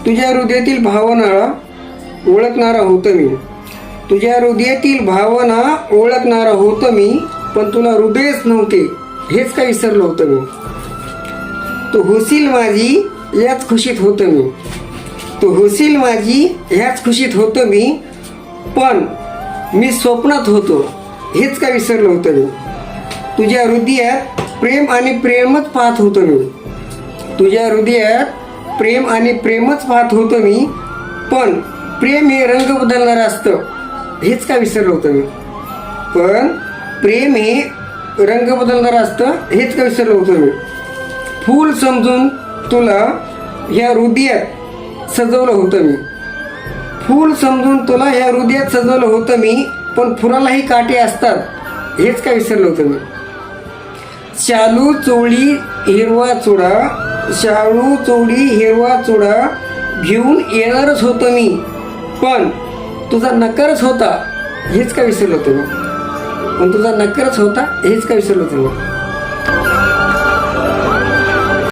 तुझ्या हृदयातील भावना ओळखणारा होतो मी. तुझ्या हृदयातील भावना ओळखणारा होतो मी, पण तुला हृदयच नव्हते हेच काय विसरलो होतं मी. तू होशील माझी याच खुशीत होतो मी. तू होशील माझी ह्याच खुशीत होतो मी, पण मी स्वप्नात होतो हेच काय विसरलो होतं मी. तुझ्या हृदयात प्रेम आणि प्रेमच पाहत होतो मी. तुझ्या हृदयात प्रेम आणि प्रेमच पाहत होतो मी, पण प्रेम हे रंग बदलणारं असतं हेच काय विसरलो होतं मी. पण प्रेम हे रंग बदलणारं असतं हेच काय विसरलो होतं मी. फूल समजून तुला ह्या हृदयात सजवलं होतं मी. फूल समजून तुला ह्या हृदयात सजवलं होतं मी, पण फुलालाही काटे असतात हेच काय विसरलं होतं मी. शालू चोळी हिरवा चुडा, शालू चोळी हिरवा चुडा घेऊन येणारच होतं मी, पण तुझा नकारच होता हेच काय विसरलं होतं मी. पण तुझा नकारच होता हेच काय विसरलं होतं मी.